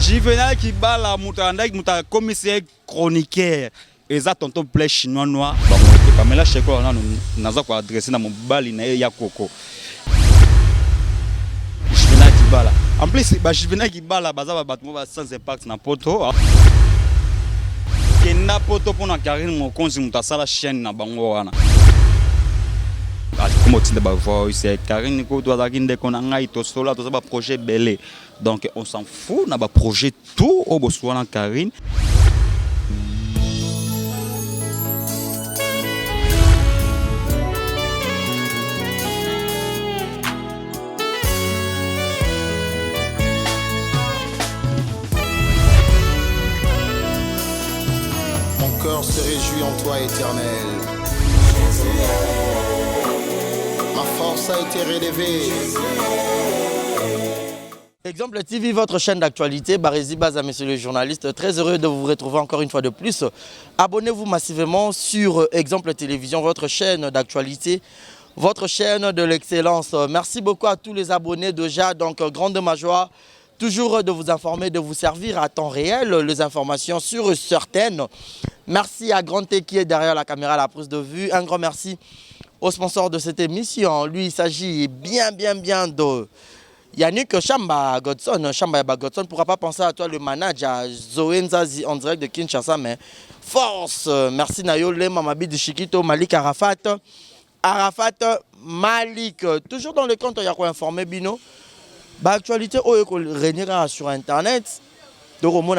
Juvenal Kibala muta commissaire chroniqueur eza tonton blé chinois noir ba mais là chez quoi on naza ko adresser na mobali na ya koko Juvenal Kibala en plus ba Juvenal Kibala baza ba batmo ba sans impact na poto kenda poto pona Karine Mokonzi mutasala chaîne na bango wana comme tu dis, c'est Karine qui doit dire qu'on a un projet belé. Donc on s'en fout, on a un projet tout au Botswana Karine. Mon cœur se réjouit en toi, Éternel. Ma force a été relevée. Exemple TV, votre chaîne d'actualité. Barési Baza, monsieur le journaliste. Très heureux de vous retrouver encore une fois de plus. Abonnez-vous massivement sur Exemple Télévision, votre chaîne d'actualité, votre chaîne de l'excellence. Merci beaucoup à tous les abonnés déjà. Donc, grande ma joie, toujours de vous informer, de vous servir à temps réel, les informations sur certaines. Merci à Grand T qui est derrière la caméra, la prise de vue. Un grand merci au sponsor de cette émission. Lui, il s'agit bien de Yannick Chamba Godson. Chamba Godson, pourra pas penser à toi, le manager Zoé Nzazi en direct de Kinshasa, mais force. Merci Nayole, Mamabi de Chiquito, Malik Arafat. Arafat Malik. Toujours dans le compte, il y a quoi informer Bino. Actualité, régnera sur Internet. Donc, moi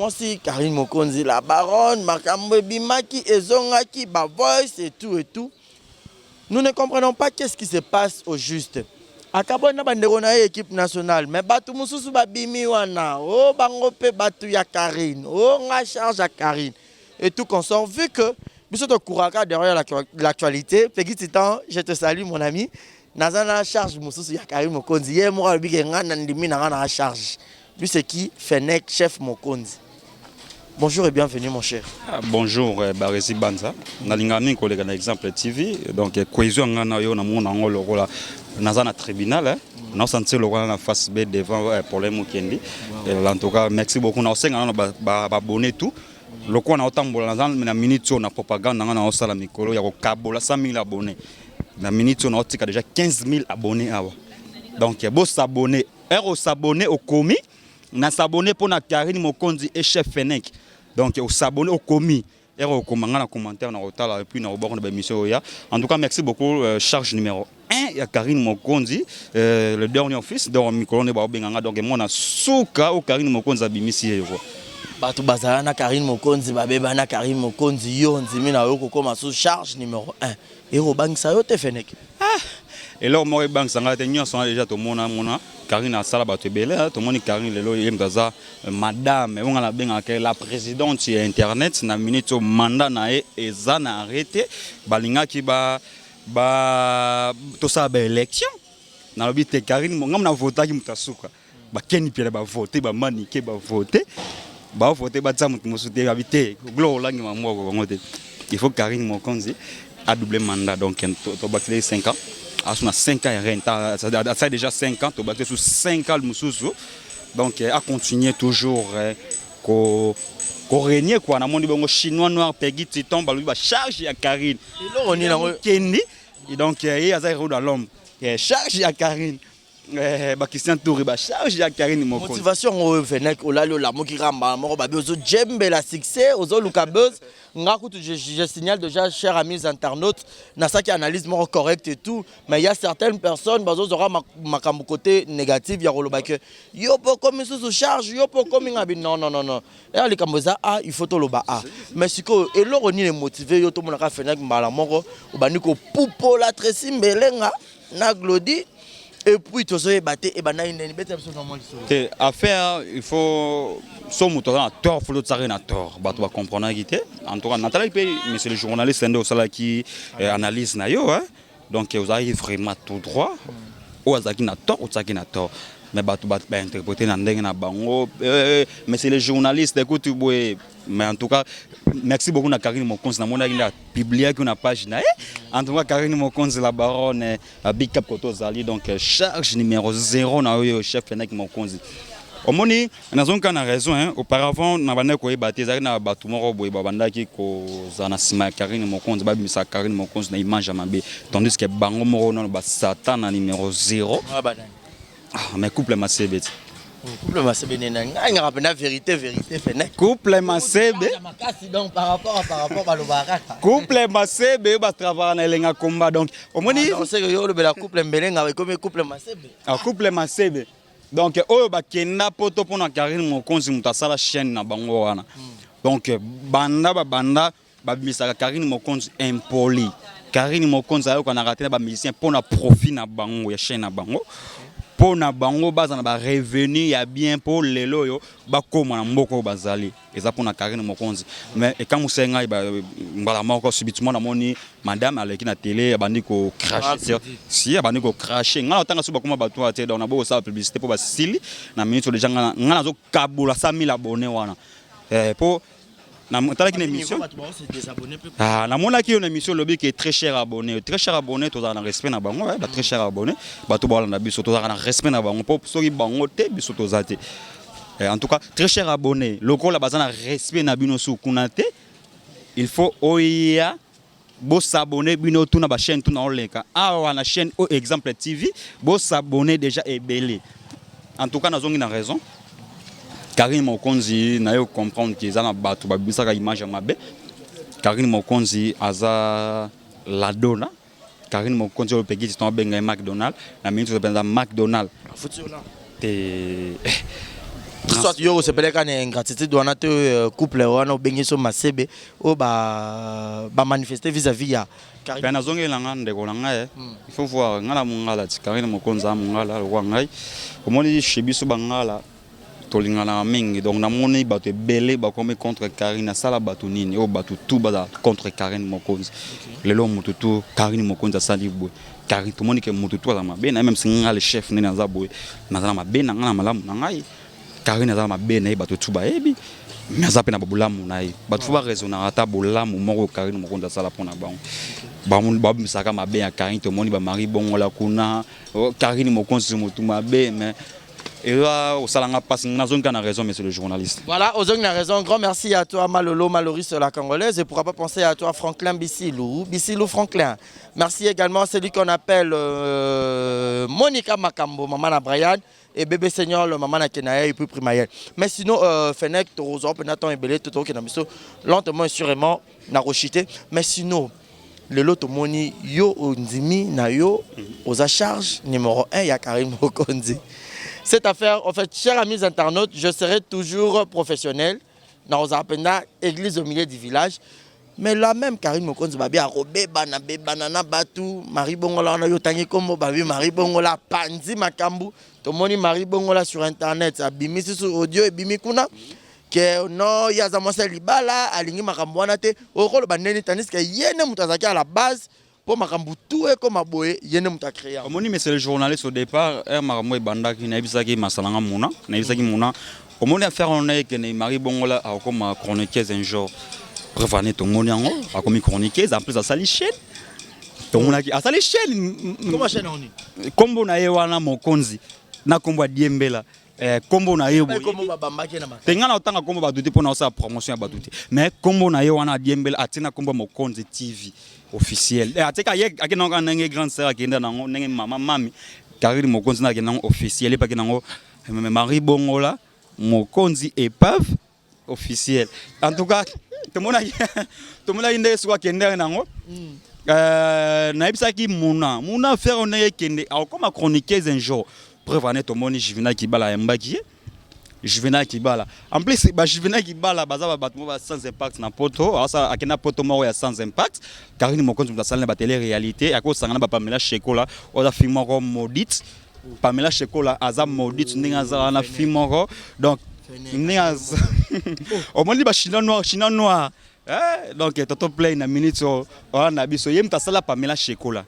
aussi, Karine Mokonzi, la baronne, Makambo Bimaki, Ezongaki, ba voice et tout. Nous ne comprenons pas qu'est-ce qui se passe au juste. À Kabona Banderona équipe nationale, mais Batu Mususu Babimi Wana, oh Bangope Batu ya Karine, oh on a charge à Karine. Et tout consort, vu que, monsieur de Kouraka derrière l'actualité, Peggy Titan, je te salue mon ami, Nazana charge Mususu ya Karine Mokonzi, yé moi Bige Nandimi Nana charge. Lui c'est qui? Fennec, chef Mokonzi. Bonjour et bienvenue mon cher. Bonjour Barési Banza. Nalingami collègue na Exemple TV. Donc cohésion ngana yo na mona ngolo rola nazana tribunal na senti le roi na face B devant problème Kendi. En tout cas merci beaucoup na osenga na ba abonné tout. Le quoi na otambola na minute na propagande na osala mikolo ya ko kabola 100 000 abonnés. Na minute na otika déjà 15 000 abonnés awa. Donc beau s'abonner, s'abonner au commis, na s'abonner pour na Karine Mokonzi et chef Fennec. Donc, au s'abonner au commis et au commentaire et puis dans le émission. En tout cas, merci beaucoup. Charge numéro 1, il y a Karine Mokonzi, le dernier fils de Mikolone Baobenganga. Donc, moi, je suis au Karine Mokonzi Abimisi. Batu Bazana Karine Mokonzi, Babana Karine Mokonzi, Yon Zimina Oko comme sous charge numéro 1. Et au bank, ça y est, Fennec. Et là, moi, bank, ça a déjà tout le monde. Karine a sala bato belé, tout le monde Karine lelo yemdaza madame, on a bien la présidente sur internet na minute au mandat na eza na arrêté balinga ki ba to sa ba élection na lobi te Karine ngam na voter ki mutasuka ba keni pele ba voter ba manike ba voter ba tsa mutu musuté habité glo langi mamoko ngote il faut Karine Mokonzi a doublé mandat donc to ba 5 ans. À 5 ans, ça a déjà 5 ans, tu as sur 5 ans le Moussoussou. Donc, à continuer toujours qu'on règne quoi. Dans le monde chinois noir, Peggy Titan, il va charger à Karine. Et donc, il y a un dans l'homme. Charge à Karine. Christian Touré va charger à Karine Mokonzi. Motivation au Fennec, au lalo la mokiramba, moro babi ozo djembe la succès, ozo lukabeuse. Je signale déjà, chers amis internautes, na ça qui analyse more correct et tout, mais il y a certaines personnes, bazo aura ma côté négatif, ya rolo bake. Yo po comme sous charge, yo po comme ngabi non. Et ali kamboza a, il faut to loba a. Mais siko et lo roni les motiver yo to monaka Fennec mbala moro, obani ko pupo la tresi mbelenga na glodi. Et puis, tu as battu et affaire, il faut. Son moteur à tort, il faut le à tort. Tu vas comprendre. En tout cas, Nathalie, monsieur le journaliste, c'est qui analyse. Donc, vous avez vraiment tout droit. Ou vous avez tort, ou vous avez tort. Mais tu vas interpréter dans le bango. Mais c'est les journalistes, écoute, mais en tout cas, merci beaucoup à Karine Mokonzi. On a publié une page. En tout cas, Karine Mokonzi, la baronne, Big Cap Koto Zali, donc charge numéro 0, chef Fennec Mokonzi. omoni nazonga na raison hein auparavant na bana ko ebate ezaki na bato moko boye babandaki kozala na nsima ya Karine Mokonzi babimisa Karine Mokonzi na image ya mabe tandis que bango moko nano basatan na numéro 0 mais couple Masebe couple Masebe nanga rapena vérité fene couple Masebe donc par rapport balobaka couple Masebe ba travailler na elenga combat donc omoni on sait que yo le bela couple mbelenga comme couple Masebe couple Masebe donc oyo bakenda poto pona Karine Mokonzi mutasala chaîne na bango wana donc banda babimisaka Karine Mokonzi impoli Karine Mokonzi ayo kana raté ba musicien pona profit na bango ya chaîne na bango pona bango baza na ba revenu ya bien pour lelo yo bakoma na mboko bazali eza pona Karine Mokonzi mais et quand musenga mbala moko subitement na moni madame aleki na télé abandi ko cracher si abandi ko cracher ngala tanga suba koma bato ate dans na bo sa publicité pour basili na minute déjà ngala zo kabula 100 000 abonnés wana pour na tala ki émission na mona ki une émission lobby qui est très cher abonné to za na respect na bango ba très cher abonné bato ba na biso to za na respect na bango pour soki bango te biso to za te en tout cas très cher abonné lokola bazana respect na bino su kunate il faut oya bo s'abonner bino tout na ba chaîne tout na oleka awa na chaîne au exemple TV bo s'abonner déjà ebele en tout cas nazongi na raison Karine Mokonzi na yo comprendre que za na bato babisaka image ya mabe Karine Mokonzi aza la dona Karine Mokonzi o peki ton benga McDonald's na minute to benza McDonald's te soit yo se peleka na ingratitude wana te couple wana obengi so Masebe o ba manifester vis-à-vis ya Karine nazongela nga ndeko na ngai il faut voir ngala mungala ti Karine Mokonzi mungala kwa ngai omoni chebiso bangala tolingana mingi donc na moni bato belé ba comme contre Karine sala bato nini o bato tout bada contre Karine Mokonzi lelo mutu tout Karine Mokonzi sali boy Karine to moni ke mutu tout la mabe na même si ngala chef nena za boy na za mabe na ngana malamu na ngai Karine za mabe na bato tout ba ebi mais za pena babulamu na yi bato ba raisonner ata bolamu moko Karine Mokonzi sala pona bango ba misaka mabe ya Karine to moni ba mari bongo la kuna Karine Mokonzi mutu mabe mais et là, au salanga passe, nous avons raison, monsieur le journaliste. Voilà, aux a raison. Grand merci à toi, Malolo, Maloris, la Congolaise. Et pourquoi pas penser à toi, Franklin Bissilou Franklin. Merci également à celui qu'on appelle Monica Makambo, maman Brian, et bébé Seigneur, le maman Kenaya, et puis Primaël. Mais sinon, Fennec, Torozo, Penaton et Belé, tout au Kenamiso, lentement et sûrement, n'a rochité. Mais sinon, le lot moni yo onzimi na yo aux à charge numéro 1 ya Karine Mokonzi. Cette affaire, en fait, chers amis internautes, je serai toujours professionnel dans Ozapena, église au milieu du village. Mais là même, Karine Mokonzi babi a robé banana batu, Marie Bongola na yo tangi kombo babi Marie Bongola panzi makambu, to moni Marie Bongola sur internet, abimi sur audio et bimi kuna que non ya za mwasa libala alingi makambu wana te, okolo baneni tanis que yene mutazaki à la base. Pour makambu tout est comme aboye yene muta créer. Omoni mais c'est le journaliste au départ makambo e banda ki na bisaki masalanga muna na bisaki muna omoni affaire on est que Marie Bongola a comme chroniqueuse un jour revenez to moni ngo a comme chroniqueuse en plus à sali chaîne to mona ki a sali chaîne comment chaîne on est kombo na ye wana Mokonzi na kombo Diembela kombo na ye boye kombo babamba ki na makala tenga na otanga kombo baduti pona osa promotion ya baduti mais kombo na ye wana Diembela atina kombo Mokonzi TV officiel ateka ye akinanga nenge grande sœur akenda nango nenge mama mami Karine Mokonzi na kenango officiel et pas kenango Marie Bongola Mokonzi épave officiel en tout cas tout le monde inde soit kenda nango na ebisaki muna faire on est kende comme chroniqueuse un jour prévenez tout le monde Juvenal Kibala mbaki Juvenal Kibala en plus Juvenal Kibala baza ba sans impact na poto asa akena poto moko ya sans impact Karine Mokonzi mtasala na télé réalité akosangana ba Pamela Shekola oza film moko maudite Pamela Shekola aza maudite ndinga za na film moko donc ndinga au moins ba chinois noir donc toto play na minute on na biso yem tasala Pamela Shekola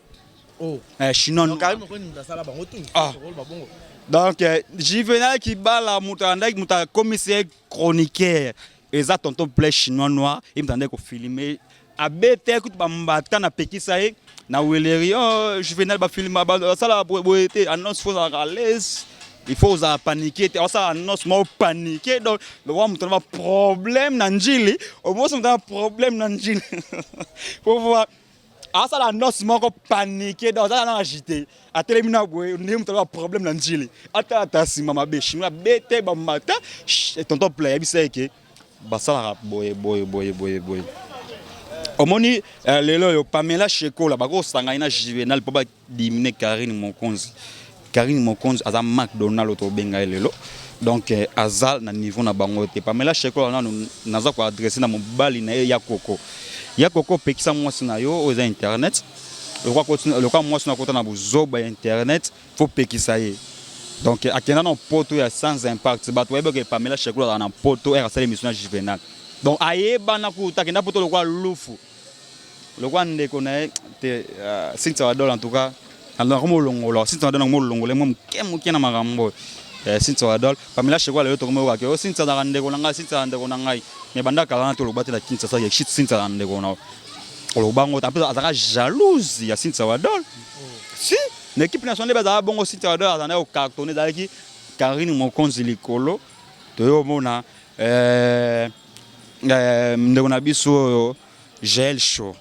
chinois donc Karine Mokonzi mtasala bango tout rôle ba bongo. Donc, Juvenal Kibala, muta commissaire chroniqueur, et ça tonton play chinois noir, il me qu'on filmer. A bête, écoute, bambata na pekisae, na Wellery, Juvenal ba filmer, ça la boité, annonce faux à l'aise. il faut oza paniquer te ça annonce mo paniquer donc le roi mutu na problème na njili au moins mutu na problème na njili faut voir ça la noce moko paniquer donc ça na agité a terminer boy ne mutu na problème na njili ata sima mabe chinois bete ba mata tonton play bisa ke basala boy omoni lelo yo Pamela Cheko la bako sanga ina Juvenal po ba diminuer Karine Mokonzi aza McDonald to benga lelo donc azal na niveau na bango te Pamela Cheko na naza ko adresser na mobali na ya koko pekisa mwasi na yo oza internet le kwa mwasi na kota na buzoba internet faut pekisa ye donc akenda na poto ya sans impact bato webe ke Pamela Cheko na poto era sala émission Juvenal donc ayeba na kutakenda poto le kwa lufu le kwa ndeko na te Cynthia Wadol en tout cas alors comme longola Cynthia Wadol mo longola mo muke na magambo Cynthia Wadol Pamela Cheko le to comme wa ke Cynthia da ndeko na ngai Cynthia ndeko na ngai me banda kala na to lo batela kinsa sa ye shit Cynthia ndeko na lo bango ta pe azaka jalouse ya Cynthia Wadol si l'équipe nationale bazaka bongo Cynthia Wadol azana o cartonné dalaki Karine Mokonzi likolo to yo mona ndeko na biso gel show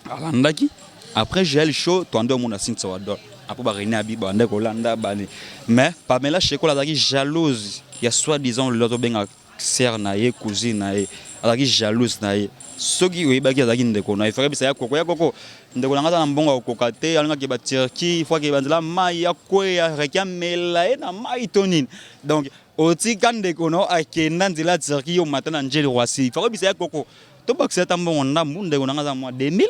alandaki après gel show to ando mona Cynthia Wadol après ba réunir abi ba ndeko landa bani mais Pamela Cheko la zaki jalouse ya soi-disant le loto benga sœur na ye cousine na ye azaki jalouse na ye soki oyebaki azaki ndeko na ye fera bisa ya koko ndeko na ngata na mbongo koka te alinga ke ba Turquie fois ke banzela mai ya kweya rekia mela na mai tonine donc otika ndeko no akenda nzela Turquie yo matana njeli rwasi fera bisa ya koko to bakisa ta mbongo ndambu ndeko na ngata mwa 2000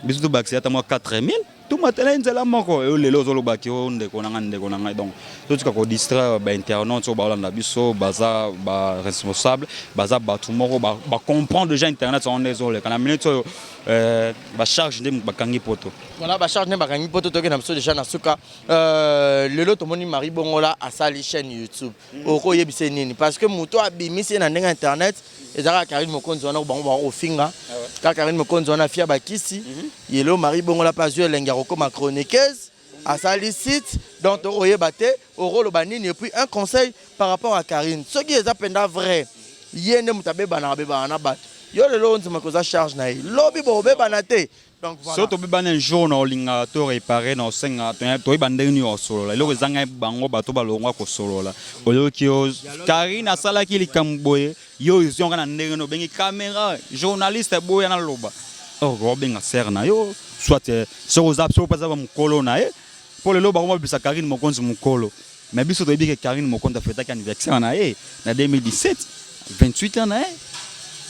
biso to bakisa ta mwa 4000 tout matin nzela moko e lelo zolo baki o ndeko na ngai donc tout ka ko distraire ba internautes o ba landa biso baza ba responsable baza ba tout moko ba comprendre déjà internet on désolé kana minute ba charge ndem ba kangi poto voilà ba charge ndem ba kangi poto to ke na biso déjà na suka lelo to moni Marie Bongola asali chaîne YouTube oko yebise nini parce que muto abimisi na ndenga internet ezaka Karine Mokonzi wana bango ba ofinga ka Karine Mokonzi wana fia bakisi yelo Marie Bongola pas jouer l'engaroko ma chroniqueuse à salicite donc oyebate oro lo banini et puis un conseil par rapport à Karine ce qui est appenda vrai yene mutabe bana bana bat yo lelo nzima koza charge na lobi bo bana te donc voilà so to bana un jour na olinga to réparer na senga to bande ni o solo la lo zanga bango bato balongwa ko solo la olo kio Karine asala ki likamboye yo izonga na ndenge no bengi caméra journaliste boya na loba oh robenga serna yo soit sur aux apps pas avoir mukolo na e pour le loba on bisa Karine Mokonzi mukolo mais biso to bi que Karine Mokonzi a fait anniversaire na e na 2017 28 ans na e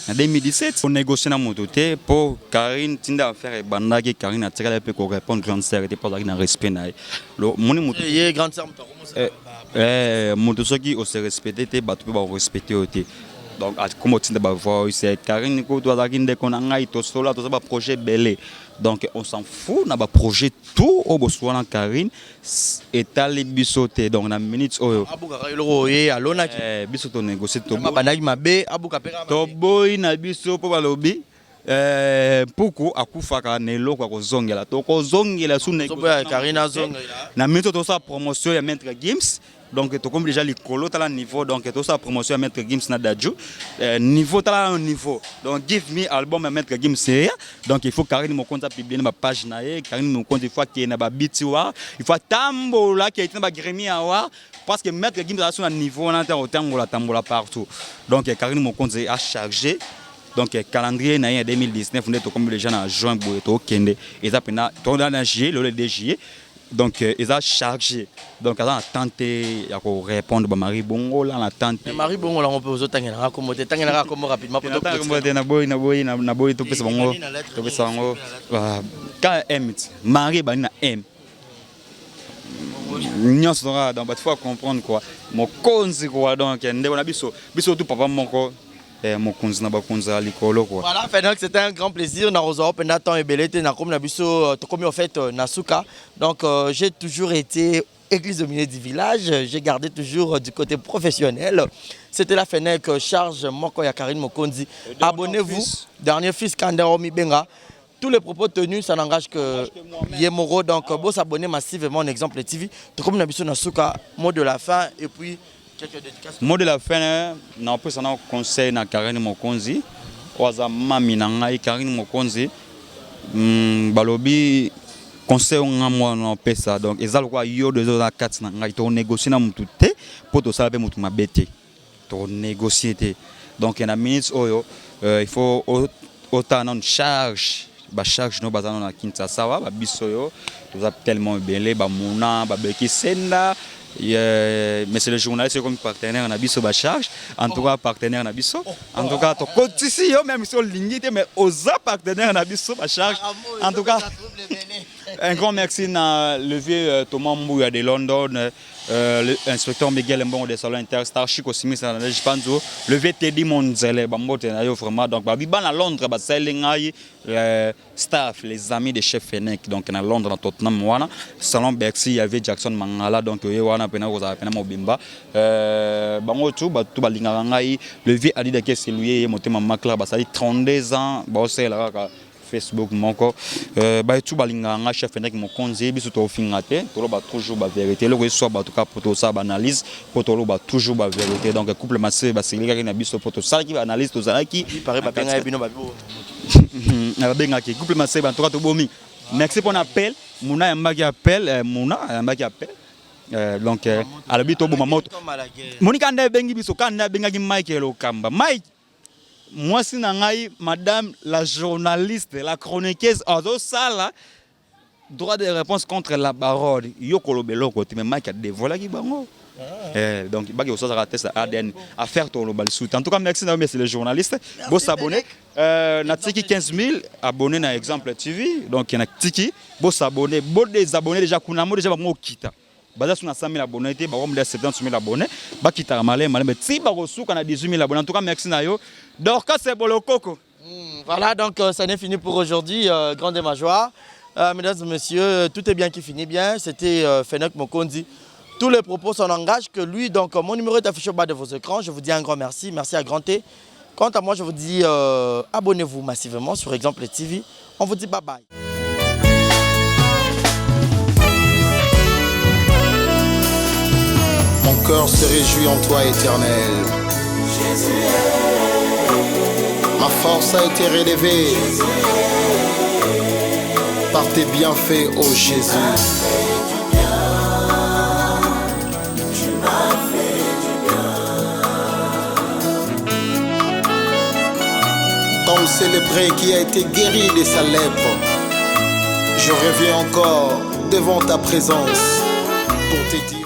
na 2017 on négocie na mototé pour Karine tinda faire banda que Karine a tiré peu ko répondre grande sœur était pas dans respect na e lo moni moto ye grande sœur moto soki o se respecter te ba to ba respecter oté donc comme tinda ba voice Karine ko to za kinde ko na ngai to sola to ba projet belé donc on s'en fout na ba projet tout au Botswana Karine etali bisoté donc na minutes oyo abuka kayelo ye alona ki biso to négocier to banaki mabe abuka pera to boy na biso po balobi puku akufaka na eloko ya kozongela to kozongela su négocier Karine azongela na minutes to sa promotion ya Maître Gims donc to comme déjà likolo tala niveau donc to sa promotion à Maître Gims na Dadju niveau tala un niveau donc give me album à Maître Gims c'est donc il faut Karine Mokonzi publier na page na ye Karine Mokonzi il faut qu'il na ba bitiwa il faut tambola qui a été na ba Grammy Award parce que Maître Gims a son niveau na tambola tambola partout donc Karine Mokonzi a chargé donc calendrier na 2019 on est comme les gens en juin to kende et ça pena to dans juillet le DG donc ils ont chargé donc ils ont tenté à répondre à Marie Bongola la tente Marie Bongola on peut aux autres tangena comme rapidement pour na boy to pesa bango to pesa bango ka M Marie bana M nyos donc il faut comprendre quoi mon konzi quoi donc ndeko na biso tout papa moko Mokonzi na bakonza likolo quoi. Voilà, c'était un grand plaisir na rozo penda temps ebelete na comme na biso to comme en fait na suka. Donc j'ai toujours été église au milieu du village, j'ai gardé toujours du côté professionnel. C'était la Fenech charge moko ya Karine Mokonzi. Abonnez-vous, dernier fils Kandero Mibenga. tous les propos tenus, ça n'engage que Yemoro. Donc, vous s'abonnez massivement en exemple TV. Tout comme nous avons mot de la fin et puis quelques dédicaces. Mot de la fin, on peut un conseil na Karine Mokonzi. Oza mami na ngai Karine Mokonzi. Balobi conseil on moi na pesa. Donc, ezalo quoi yo de la 4 na ngai to négocier na mutu te pour to sala pe mutu mabete. To négocier. Donc, en a minutes il faut autant de charge. Charge no bazana na Kinshasa wa biso yo toza tellement belé ba mona ba beki senda mais c'est le journaliste comme partenaire na biso ba charge en tout cas partenaire na biso en tout cas to kotisi yo même si on lingité mais oza partenaire na biso ba charge en tout cas un grand merci na levier Thomas Mbouya de London l'inspecteur Miguel Mbongo de Salon Interstar Chico Simis na Panzo levier Teddy Monzele ba mbote na yo vraiment donc ba biba na Londres ba selingai staff les amis de chef Fennec donc na Londres na Tottenham wana Salon Bercy il y avait Jackson Mangala donc wana pena ko pena mobimba bango tout ba linga ngai levier Adida ke celui motema makla ba sali 32 ans ba osela ka Facebook moko ba tout balinga nga chef Fennec Mokonzi biso to fingate to ba toujours ba vérité le soit ba tout cas pour to ça ba analyse pour to ba toujours ba vérité donc couple massé ba selika na biso pour to ça qui analyse to ça qui paraît ba benga bino ba bibo na benga ki couple massé ba to ka to bomi merci pour l'appel Mouna yambaki appel Mouna yambaki appel donc à l'habito bo mamoto Monika nda bengi biso kanda benga ki Mike Lokamba Mike moi si nangai madame la journaliste la chroniqueuse ozo sala droit de réponse contre la baronne yo kolobelo côté mais Mike a dévoilé ki bango donc bagi au ça test ADN à faire ton global sous en tout cas merci na merci les journalistes bo s'abonner na tiki 15 000 abonnés na exemple TV donc il y a tiki bo s'abonner bo désabonner déjà kuna mo déjà ba mo kita baza sur 100 000 abonnés te ba comme 70 000 abonnés ba kita malé mais si ba resuka na 18 000 abonnés en tout cas merci na yo donc c'est bolokoko. Voilà donc ça n'est fini pour aujourd'hui grande ma joie mesdames et messieurs tout est bien qui finit bien c'était Fennec Mokonzi. Tous les propos s'en engagent que lui. Donc, mon numéro est affiché au bas de vos écrans. Je vous dis un grand merci. Merci à Grand T. Quant à moi, je vous dis abonnez-vous massivement sur Exemple TV. On vous dit bye bye. Mon cœur se réjouit en toi, éternel. Ma force a été relevée par tes bienfaits, ô Jésus. Comme ce lépreux qui a été guéri de sa lèpre, je reviens encore devant ta présence pour te dire